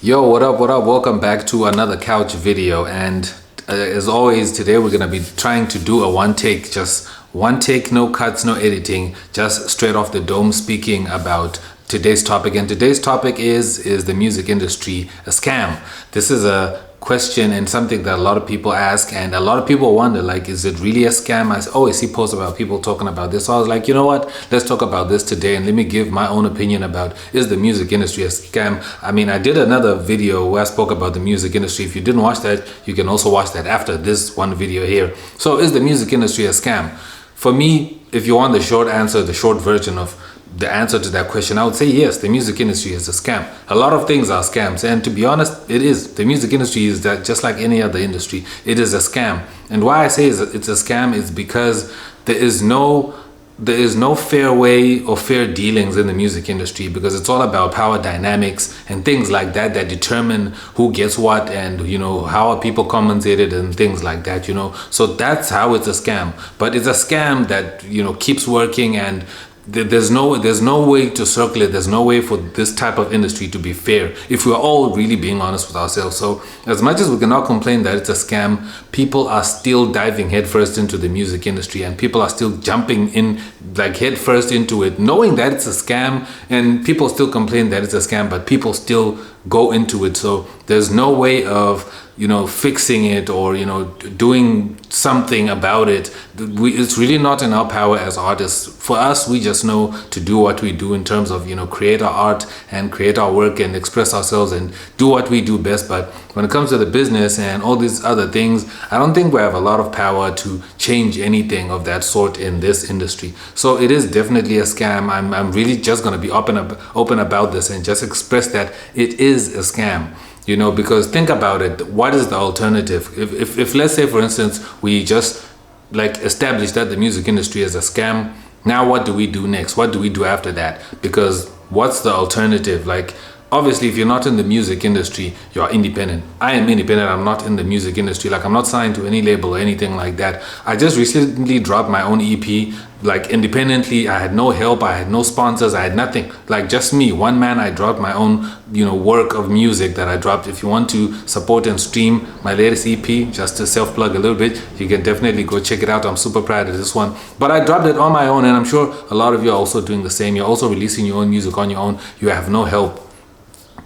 Yo, what up, what up? Welcome back to another couch video. And as always, today we're gonna be trying to do a one take, just one take, no cuts, no editing, just straight off the dome, speaking about today's topic. And today's topic is the music industry a scam? This is a question and something that a lot of people ask, and a lot of people wonder, like, is it really a scam? I always see posts about people talking about this, so I was like, you know what, let's talk about this today and let me give my own opinion about, is the music industry a scam? I mean, I did another video where I spoke about the music industry. If you didn't watch that, you can also watch that after this one video here. So is the music industry a scam? For me, if you want the short answer, the short version of the answer to that question, I would say yes, the music industry is a scam. A lot of things are scams, and to be honest, it is. The music industry is that, just like any other industry, it is a scam. And why I say it's a scam is because there is no fair way or fair dealings in the music industry, because it's all about power dynamics and things like that that determine who gets what, and how are people compensated and things like that. So that's how it's a scam. But it's a scam that keeps working, and there's no way to circle it. There's no way for this type of industry to be fair if we're all really being honest with ourselves. So as much as we cannot complain that it's a scam, people are still diving headfirst into the music industry, and people are still jumping in like headfirst into it, knowing that it's a scam, and people still complain that it's a scam, but people still go into it. So there's no way of fixing it or doing something about it. It's really not in our power as artists. For us, we just know to do what we do in terms of create our art and create our work and express ourselves and do what we do best. But when it comes to the business and all these other things, I don't think we have a lot of power to change anything of that sort in this industry. So it is definitely a scam. I'm really just going to be open about this and just express that it is a scam. Because think about it, what is the alternative? If let's say, for instance, we just establish that the music industry is a scam, now what do we do next? What do we do after that? Because what's the alternative? Obviously, if you're not in the music industry, you're independent. I am independent. I'm not in the music industry. I'm not signed to any label or anything like that. I just recently dropped my own EP, independently. I had no help. I had no sponsors. I had nothing. Just me, one man. I dropped my own, work of music that I dropped. If you want to support and stream my latest EP, just to self-plug a little bit, you can definitely go check it out. I'm super proud of this one. But I dropped it on my own, and I'm sure a lot of you are also doing the same. You're also releasing your own music on your own. You have no help.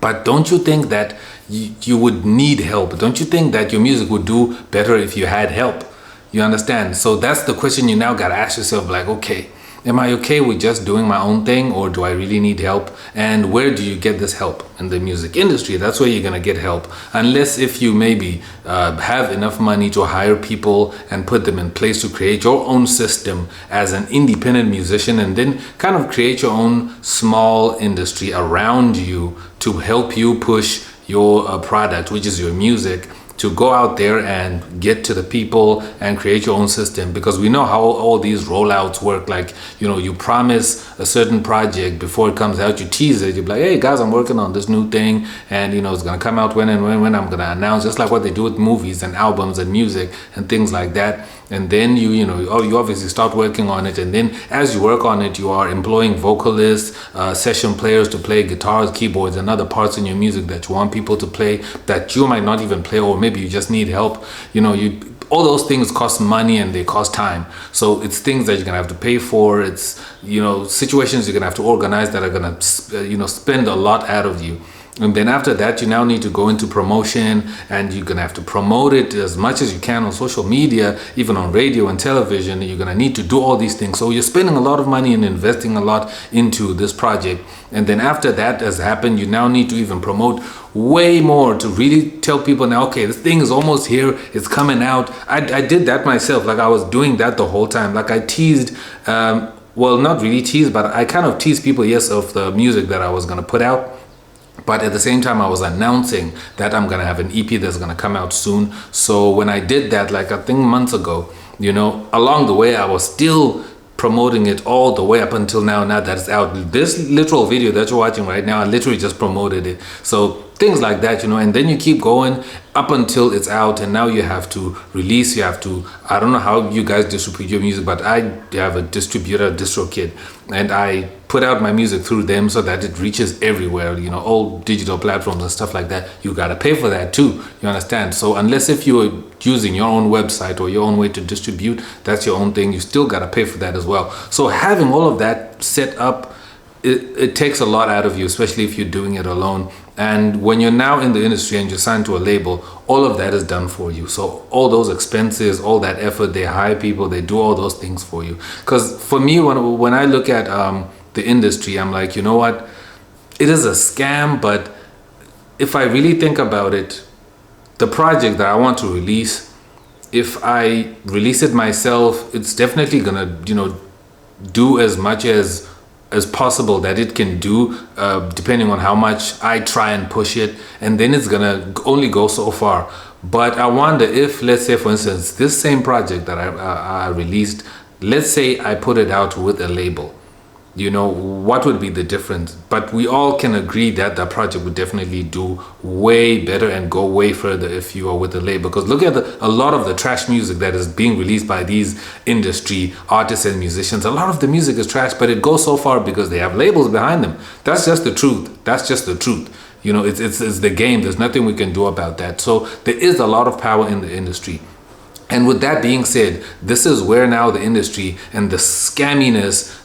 But don't you think that you would need help? Don't you think that your music would do better if you had help? You understand? So that's the question you now gotta ask yourself, okay, am I okay with just doing my own thing, or do I really need help? And where do you get this help? In the music industry, that's where you're gonna get help. Unless if you maybe have enough money to hire people and put them in place to create your own system as an independent musician, and then kind of create your own small industry around you to help you push your product, which is your music, to go out there and get to the people and create your own system. Because we know how all these rollouts work. You promise a certain project before it comes out, you tease it, you're like, hey guys, I'm working on this new thing, and it's gonna come out when I'm gonna announce, just like what they do with movies and albums and music and things like that. And then you obviously start working on it, and then as you work on it, you are employing vocalists, session players to play guitars, keyboards, and other parts in your music that you want people to play that you might not even play, or maybe you just need help. All those things cost money and they cost time. So it's things that you're gonna have to pay for. It's situations you're gonna have to organize that are gonna spend a lot out of you. And then after that, you now need to go into promotion, and you're gonna have to promote it as much as you can on social media, even on radio and television. You're gonna need to do all these things. So you're spending a lot of money and investing a lot into this project. And then after that has happened, you now need to even promote way more to really tell people now, okay, this thing is almost here, it's coming out. I did that myself. I was doing that the whole time. I teased, well, not really teased, but I kind of teased people, yes, of the music that I was gonna put out. But at the same time, I was announcing that I'm gonna have an EP that's gonna come out soon. So when I did that, I think months ago, along the way, I was still promoting it all the way up until now that it's out. This literal video that you're watching right now, I literally just promoted it. So things like that, you know, and then you keep going up until it's out, and now you have to release, you have to, I don't know how you guys distribute your music, but I have a distributor, DistroKid, and I put out my music through them so that it reaches everywhere, you know, all digital platforms and stuff like that. You gotta pay for that too, you understand? So unless if you're using your own website or your own way to distribute, that's your own thing, you still gotta pay for that as well. So having all of that set up, it takes a lot out of you, especially if you're doing it alone. And when you're now in the industry and you're signed to a label, all of that is done for you. So all those expenses, all that effort, they hire people, they do all those things for you. Because for me, when I look at the industry, I'm like, you know what, it is a scam. But if I really think about it, the project that I want to release, if I release it myself, it's definitely gonna, you know, do as much as possible that it can do, depending on how much I try and push it, and then it's gonna only go so far. But I wonder if, let's say for instance, this same project that I released, let's say I put it out with a label, you know, what would be the difference? But we all can agree that the project would definitely do way better and go way further if you are with a label. Because look at a lot of the trash music that is being released by these industry artists and musicians. A lot of the music is trash, but it goes so far because they have labels behind them. That's just the truth. That's just the truth. You know, it's the game. There's nothing we can do about that. So there is a lot of power in the industry. And with that being said, this is where now the industry and the scamminess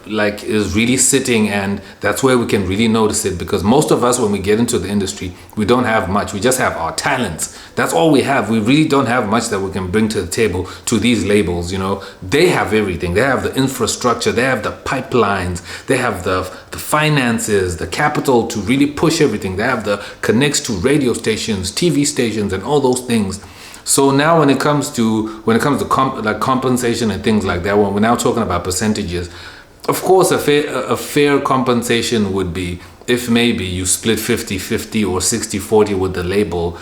like is really sitting, and that's where we can really notice it. Because most of us, when we get into the industry, we don't have much. We just have our talents. That's all we have. We really don't have much that we can bring to the table to these labels. You know, they have everything. They have the infrastructure, they have the pipelines, they have the finances, the capital to really push everything. They have the connects to radio stations, TV stations, and all those things. So now when it comes to compensation and things like that, when we're now talking about percentages, of course a fair compensation would be if maybe you split 50-50 or 60-40 with the label,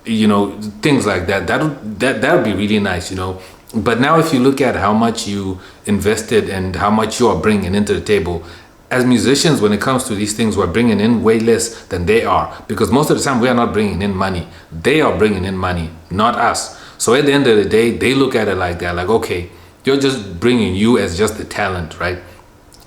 you know, things like that. That would be really nice, you know. But now if you look at how much you invested and how much you are bringing into the table, as musicians, when it comes to these things, we're bringing in way less than they are, because most of the time we are not bringing in money. They are bringing in money, not us. So at the end of the day, they look at it like that, like, okay, you're just bringing you as just the talent, right?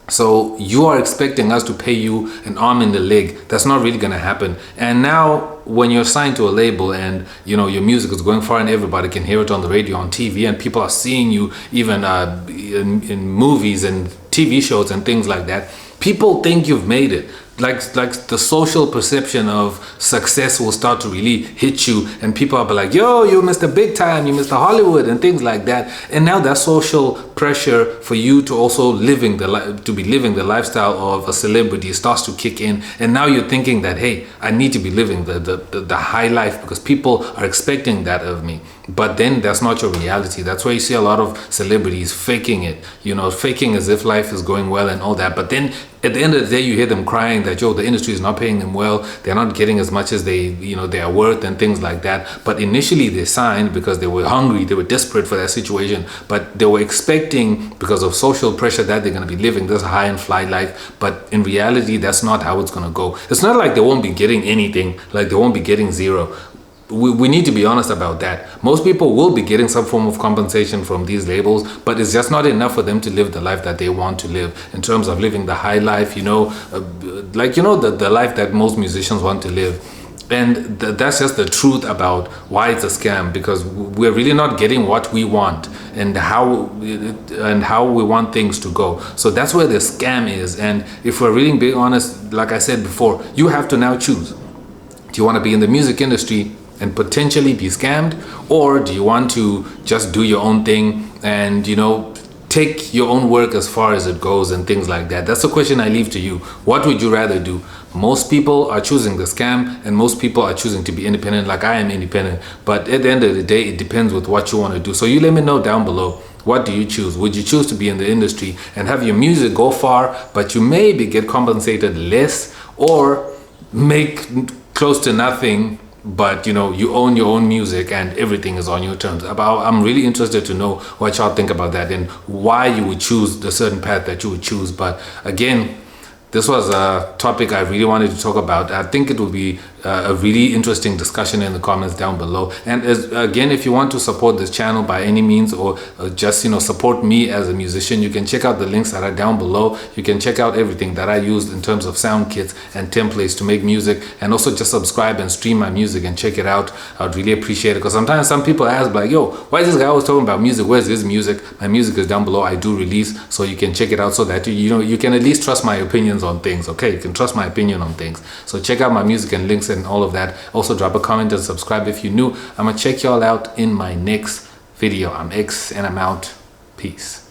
So you are expecting us to pay you an arm and a leg. That's not really going to happen. And now when you're signed to a label and, you know, your music is going far and everybody can hear it on the radio, on TV, and people are seeing you even in movies and TV shows and things like that, people think you've made it. Like the social perception of success will start to really hit you, and people will be like, yo, you Mr. Big Time, you Mr. Hollywood, and things like that. And now that social pressure for you to also be living the lifestyle of a celebrity starts to kick in, and now you're thinking that, hey, I need to be living the high life because people are expecting that of me. But then that's not your reality. That's why you see a lot of celebrities faking it, you know, faking as if life is going well and all that. But then at the end of the day, you hear them crying that, yo, the industry is not paying them well. They're not getting as much as they are worth and things like that. But initially they signed because they were hungry. They were desperate for that situation. But they were expecting, because of social pressure, that they're going to be living this high and fly life. But in reality, that's not how it's going to go. It's not like they won't be getting anything, like they won't be getting zero. We need to be honest about that. Most people will be getting some form of compensation from these labels, but it's just not enough for them to live the life that they want to live, in terms of living the high life, the life that most musicians want to live. And that's just the truth about why it's a scam, because we're really not getting what we want and how we want things to go. So that's where the scam is. And if we're really being honest, like I said before, you have to now choose. Do you want to be in the music industry and potentially be scammed, or do you want to just do your own thing and, you know, take your own work as far as it goes and things like that? That's the question I leave to you. What would you rather do? Most people are choosing the scam, and most people are choosing to be independent, like I am independent. But at the end of the day, it depends with what you want to do. So you let me know down below. What do you choose? Would you choose to be in the industry and have your music go far, but you maybe get compensated less, or make close to nothing, but, you know, you own your own music and everything is on your terms? I'm really interested to know what y'all think about that and why you would choose the certain path that you would choose. But again, this was a topic I really wanted to talk about. I think it will be a really interesting discussion in the comments down below. And again, if you want to support this channel by any means, or just, you know, support me as a musician, you can check out the links that are down below. You can check out everything that I used in terms of sound kits and templates to make music, and also just subscribe and stream my music and check it out. I would really appreciate it, because sometimes some people ask like, yo, why is this guy always talking about music? Where's his music? My music is down below. I do release, so you can check it out, so that you know, you can at least trust my opinions on things. Okay, you can trust my opinion on things. So check out my music and links and all of that. Also drop a comment and subscribe if you're new. I'm gonna check y'all out in my next video. I'm X and I'm out. Peace.